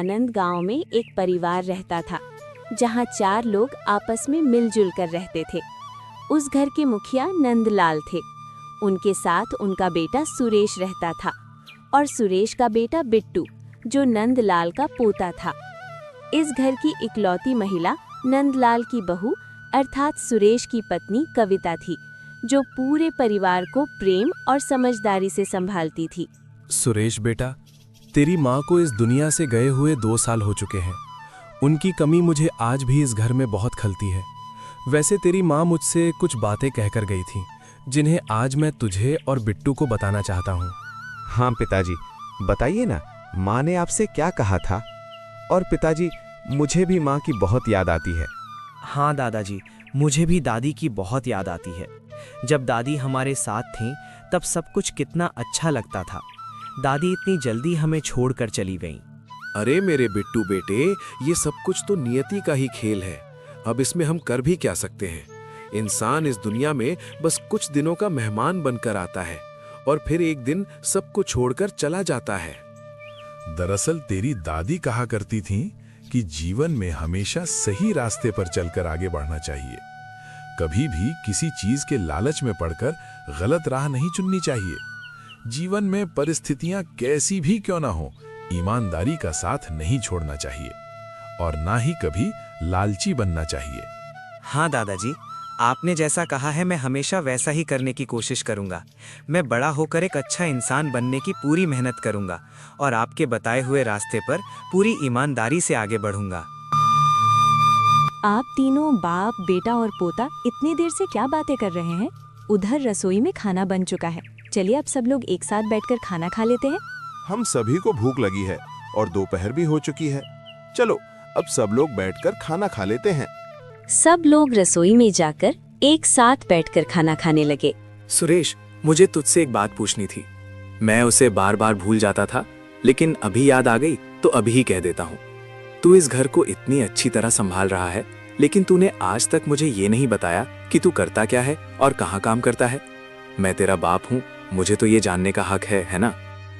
आनंद गांव में एक परिवार रहता था, जहां 4 लोग आपस में मिलजुल कर रहते थे। उस घर के मुखिया नंदलाल थे। उनके साथ उनका बेटा सुरेश रहता था और सुरेश का बेटा बिट्टू, जो नंदलाल का पोता था। इस घर की इकलौती महिला नंदलाल की बहू अर्थात सुरेश की पत्नी कविता थी, जो पूरे परिवार को प्रेम और समझदारी से संभालती थी। सुरेश बेटा, तेरी माँ को इस दुनिया से गए हुए 2 साल हो चुके हैं। उनकी कमी मुझे आज भी इस घर में बहुत खलती है। वैसे तेरी माँ मुझसे कुछ बातें कहकर गई थी, जिन्हें आज मैं तुझे और बिट्टू को बताना चाहता हूँ। हाँ पिताजी, बताइए ना, माँ ने आपसे क्या कहा था? और पिताजी, मुझे भी माँ की बहुत याद आती है। हाँ दादाजी, मुझे भी दादी की बहुत याद आती है। जब दादी हमारे साथ थीं, तब सब कुछ कितना अच्छा लगता था। दादी इतनी जल्दी हमें छोड़कर चली गईं। अरे मेरे बिट्टू बेटे, ये सब कुछ तो नियति का ही खेल है। अब इसमें हम कर भी क्या सकते हैं? इंसान इस दुनिया में बस कुछ दिनों का मेहमान बनकर आता है और फिर एक दिन सबको छोड़कर चला जाता है। दरअसल तेरी दादी कहा करती थीं कि जीवन में हमेशा सही रास्ते पर चलकर आगे बढ़ना चाहिए। कभी भी किसी चीज के लालच में पड़कर गलत राह नहीं चुननी चाहिए। जीवन में परिस्थितियां कैसी भी क्यों ना हो, ईमानदारी का साथ नहीं छोड़ना चाहिए और ना ही कभी लालची बनना चाहिए। हाँ दादाजी, आपने जैसा कहा है मैं हमेशा वैसा ही करने की कोशिश करूंगा। मैं बड़ा होकर एक अच्छा इंसान बनने की पूरी मेहनत करूंगा और आपके बताए हुए रास्ते पर पूरी ईमानदारी से आगे बढ़ूंगा। आप तीनों बाप, बेटा और पोता इतनी देर से क्या बातें कर रहे हैं? उधर रसोई में खाना बन चुका है। चलिए अब सब लोग एक साथ बैठकर खाना खा लेते हैं। हम सभी को भूख लगी है और दोपहर भी हो चुकी है। चलो अब सब लोग बैठकर खाना खा लेते हैं। सब लोग रसोई में जाकर एक साथ बैठकर खाना खाने लगे। सुरेश, मुझे तुझसे एक बात पूछनी थी। मैं उसे बार बार भूल जाता था, लेकिन अभी याद आ गई तो अभी ही कह देता हूँ। तू इस घर को इतनी अच्छी तरह संभाल रहा है, लेकिन तूने आज तक मुझे ये नहीं बताया कि तू करता क्या है और कहाँ काम करता है। मैं तेरा बाप हूँ, मुझे तो ये जानने का हक है ना?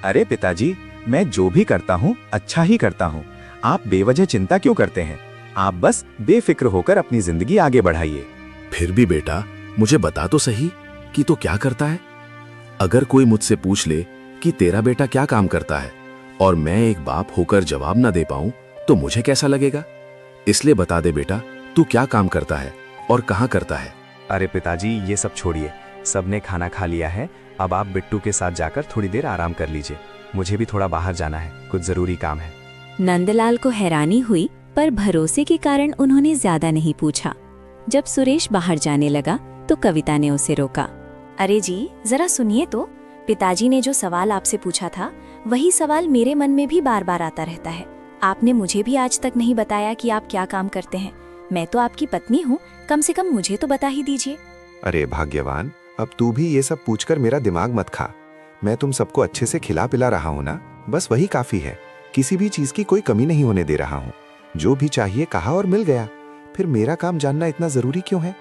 अरे पिताजी, मैं जो भी करता हूँ अच्छा ही करता हूँ। आप बेवजह चिंता क्यों करते हैं? आप बस बेफिक्र होकर अपनी जिंदगी आगे बढ़ाइए। फिर भी बेटा, मुझे बता तो सही कि तू क्या करता है। अगर कोई मुझसे पूछ ले कि तेरा बेटा क्या काम करता है और मैं एक बाप होकर जवाब ना दे पाऊं तो मुझे कैसा लगेगा? इसलिए बता दे बेटा, तू क्या काम करता है और कहाँ करता है। अरे पिताजी, ये सब छोड़िए, सबने खाना खा लिया है। अब आप बिट्टू के साथ जाकर थोड़ी देर आराम कर लीजिए। मुझे भी थोड़ा बाहर जाना है, कुछ जरूरी काम है। नंदलाल को हैरानी हुई, पर भरोसे के कारण उन्होंने ज्यादा नहीं पूछा। जब सुरेश बाहर जाने लगा तो कविता ने उसे रोका। अरे जी, जरा सुनिए तो। पिताजी ने जो सवाल आपसे पूछा था, वही सवाल मेरे मन में भी बार बार आता रहता है। आपने मुझे भी आज तक नहीं बताया कि आप क्या काम करते हैं। मैं तो आपकी पत्नी हूँ, कम से कम मुझे तो बता ही दीजिए। अरे भाग्यवान, अब तू भी ये सब पूछकर मेरा दिमाग मत खा। मैं तुम सबको अच्छे से खिला पिला रहा हूँ ना, बस वही काफी है। किसी भी चीज की कोई कमी नहीं होने दे रहा हूँ। जो भी चाहिए कहा और मिल गया। फिर मेरा काम जानना इतना जरूरी क्यों है?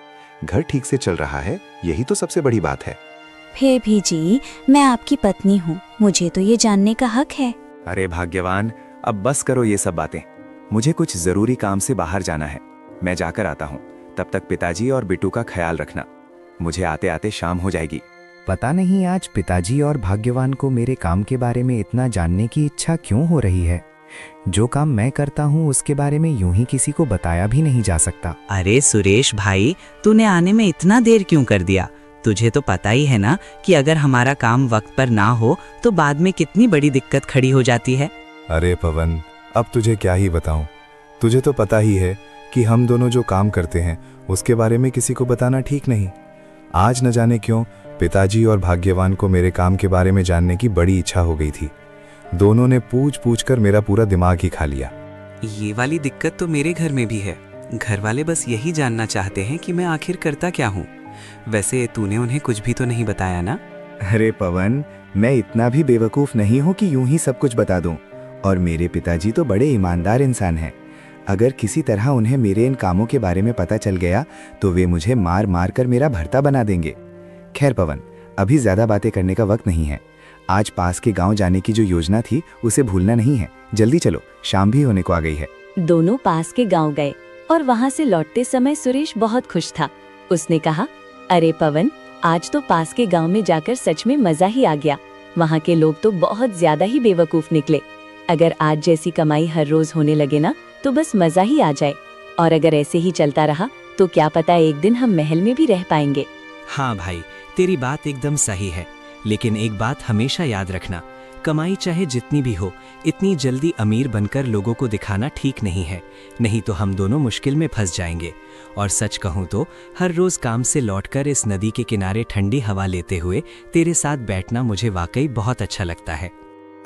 घर ठीक से चल रहा है, यही तो सबसे बड़ी बात है। फिर भी जी, मैं आपकी पत्नी हूँ, मुझे तो ये जानने का हक है। अरे भाग्यवान, अब बस करो ये सब बातें। मुझे कुछ जरूरी काम से बाहर जाना है, मैं जाकर आता हूँ। तब तक पिताजी और बिट्टू का ख्याल रखना। मुझे आते आते शाम हो जाएगी। पता नहीं आज पिताजी और भाग्यवान को मेरे काम के बारे में इतना जानने की इच्छा क्यों हो रही है। जो काम मैं करता हूँ उसके बारे में यूं ही किसी को बताया भी नहीं जा सकता। अरे सुरेश भाई, तूने आने में इतना देर क्यों कर दिया? तुझे तो पता ही है ना कि अगर हमारा काम वक्त पर ना हो तो बाद में कितनी बड़ी दिक्कत खड़ी हो जाती है। अरे पवन, अब तुझे क्या ही बताऊं। तुझे तो पता ही है कि हम दोनों जो काम करते हैं उसके बारे में किसी को बताना ठीक नहीं। आज न जाने क्यों पिताजी और भाग्यवान को मेरे काम के बारे में जानने की बड़ी इच्छा हो गई थी। दोनों ने पूछ कर मेरा पूरा दिमाग ही खा लिया। ये वाली दिक्कत तो मेरे घर में भी है। घर वाले बस यही जानना चाहते हैं कि मैं आखिर करता क्या हूँ। वैसे तूने उन्हें कुछ भी तो नहीं बताया ना? अरे पवन, मैं इतना भी बेवकूफ नहीं हूँ कि यूं ही सब कुछ बता दूं। और मेरे पिताजी तो बड़े ईमानदार इंसान हैं। अगर किसी तरह उन्हें मेरे इन कामों के बारे में पता चल गया तो वे मुझे मार मार कर मेरा भर्ता बना देंगे। खैर पवन, अभी ज्यादा बातें करने का वक्त नहीं है। आज पास के गांव जाने की जो योजना थी उसे भूलना नहीं है। जल्दी चलो, शाम भी होने को आ गई है। दोनों पास के गांव गए और वहां से लौटते समय सुरेश बहुत खुश था। उसने कहा, अरे पवन, आज तो पास के गांव में जाकर सच में मजा ही आ गया। वहां के लोग तो बहुत ज्यादा ही बेवकूफ निकले। अगर आज जैसी कमाई हर रोज होने लगे ना तो बस मजा ही आ जाए। और अगर ऐसे ही चलता रहा तो क्या पता एक दिन हम महल में भी रह पाएंगे। हाँ भाई, तेरी बात एकदम सही है, लेकिन एक बात हमेशा याद रखना, कमाई चाहे जितनी भी हो, इतनी जल्दी अमीर बनकर लोगों को दिखाना ठीक नहीं है, नहीं तो हम दोनों मुश्किल में फंस जाएंगे। और सच कहूँ तो हर रोज काम से लौटकर इस नदी के किनारे ठंडी हवा लेते हुए तेरे साथ बैठना मुझे वाकई बहुत अच्छा लगता है।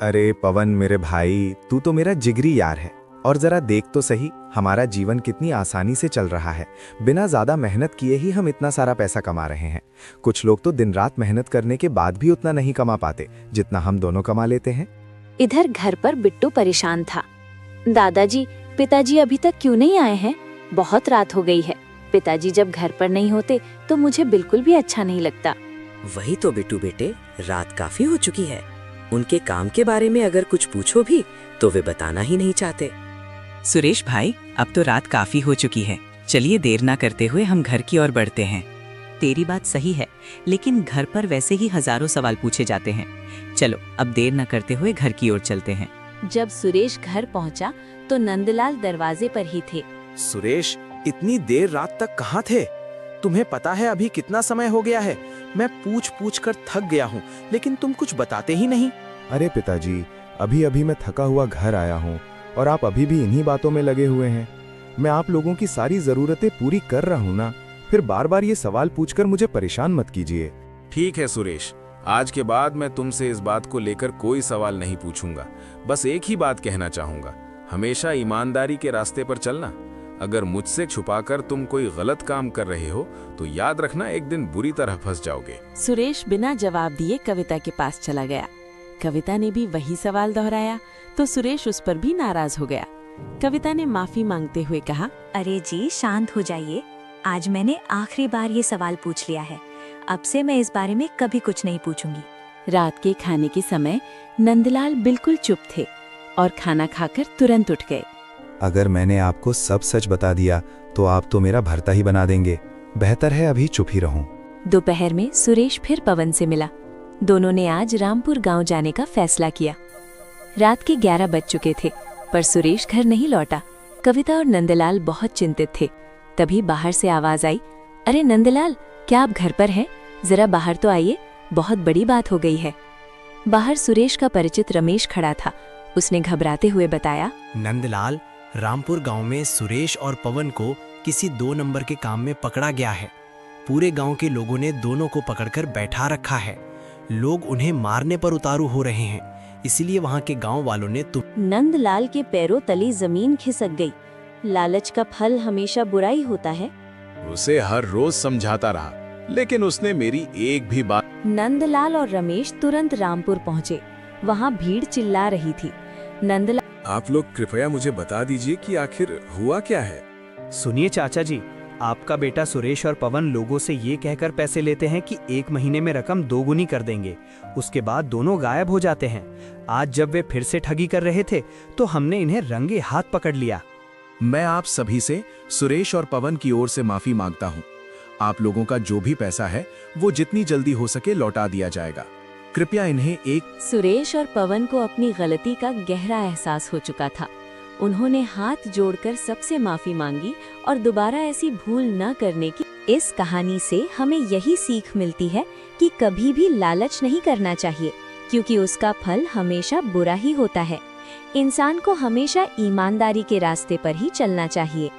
अरे पवन मेरे भाई, तू तो मेरा जिगरी यार है। और जरा देख तो सही, हमारा जीवन कितनी आसानी से चल रहा है। बिना ज्यादा मेहनत किए ही हम इतना सारा पैसा कमा रहे हैं। कुछ लोग तो दिन रात मेहनत करने के बाद भी उतना नहीं कमा पाते जितना हम दोनों कमा लेते हैं। इधर घर पर बिट्टू परेशान था। दादाजी, पिताजी अभी तक क्यों नहीं आए हैं? बहुत रात हो गई है। पिताजी जब घर पर नहीं होते तो मुझे बिल्कुल भी अच्छा नहीं लगता। वही तो बिट्टू बेटे, रात काफी हो चुकी है। उनके काम के बारे में अगर कुछ पूछो भी तो वे बताना ही नहीं चाहते। सुरेश भाई, अब तो रात काफी हो चुकी है, चलिए देर ना करते हुए हम घर की ओर बढ़ते हैं। तेरी बात सही है, लेकिन घर पर वैसे ही हजारों सवाल पूछे जाते हैं। चलो अब देर न करते हुए घर की ओर चलते हैं। जब सुरेश घर पहुंचा तो नंदलाल दरवाजे पर ही थे। सुरेश, इतनी देर रात तक कहाँ थे? तुम्हें पता है अभी कितना समय हो गया है? मैं पूछ पूछ कर थक गया हूँ, लेकिन तुम कुछ बताते ही नहीं। अरे पिताजी, अभी अभी मैं थका हुआ घर आया हूँ और आप अभी भी इन्हीं बातों में लगे हुए हैं। मैं आप लोगों की सारी जरूरतें पूरी कर रहा हूँ ना, फिर बार बार ये सवाल पूछकर मुझे परेशान मत कीजिए। ठीक है सुरेश, आज के बाद मैं तुमसे इस बात को लेकर कोई सवाल नहीं पूछूंगा। बस एक ही बात कहना चाहूंगा, हमेशा ईमानदारी के रास्ते पर चलना। अगर मुझसे छुपाकर तुम कोई गलत काम कर रहे हो तो याद रखना एक दिन बुरी तरह फंस जाओगे। सुरेश बिना जवाब दिए कविता के पास चला गया। कविता ने भी वही सवाल दोहराया तो सुरेश उस पर भी नाराज हो गया। कविता ने माफी मांगते हुए कहा, अरे जी शांत हो जाइए, आज मैंने आखिरी बार ये सवाल पूछ लिया है। अब से मैं इस बारे में कभी कुछ नहीं पूछूंगी। रात के खाने के समय नंदलाल बिल्कुल चुप थे और खाना खाकर तुरंत उठ गए। अगर मैंने आपको सब सच बता दिया तो आप तो मेरा भरता ही बना देंगे। बेहतर है अभी चुप ही रहूं। दोपहर में सुरेश फिर पवन से मिला। दोनों ने आज रामपुर गांव जाने का फैसला किया। रात के 11 बज चुके थे पर सुरेश घर नहीं लौटा। कविता और नंदलाल बहुत चिंतित थे। तभी बाहर से आवाज आई, अरे नंदलाल, क्या आप घर पर हैं? जरा बाहर तो आइए, बहुत बड़ी बात हो गई है। बाहर सुरेश का परिचित रमेश खड़ा था। उसने घबराते हुए बताया, नंदलाल, रामपुर गांव में सुरेश और पवन को किसी 2 नंबर के काम में पकड़ा गया है। पूरे गांव के लोगों ने दोनों को पकड़कर बैठा रखा है। लोग उन्हें मारने पर उतारू हो रहे हैं, इसलिए वहां के गांव वालों ने नंदलाल के पैरों तले जमीन खिसक गई। लालच का फल हमेशा बुराई होता है। उसे हर रोज समझाता रहा, लेकिन उसने मेरी एक भी बात। नंदलाल और रमेश तुरंत रामपुर पहुँचे। वहाँ भीड़ चिल्ला रही थी। नंदलाल, आप लोग कृपया मुझे बता दीजिए कि आखिर हुआ क्या है। सुनिए चाचा जी, आपका बेटा सुरेश और पवन लोगों से ये कहकर पैसे लेते हैं कि 1 महीने में रकम 2 गुनी कर देंगे। उसके बाद दोनों गायब हो जाते हैं। आज जब वे फिर से ठगी कर रहे थे तो हमने इन्हें रंगे हाथ पकड़ लिया। मैं आप सभी से सुरेश और पवन की ओर से माफी मांगता हूँ। आप लोगों का जो भी पैसा है वो जितनी जल्दी हो सके लौटा दिया जाएगा। कृपया इन्हें एक। सुरेश और पवन को अपनी गलती का गहरा एहसास हो चुका था। उन्होंने हाथ जोड़कर सबसे माफी मांगी और दोबारा ऐसी भूल न करने की। इस कहानी से हमें यही सीख मिलती है कि कभी भी लालच नहीं करना चाहिए, क्योंकि उसका फल हमेशा बुरा ही होता है। इंसान को हमेशा ईमानदारी के रास्ते पर ही चलना चाहिए।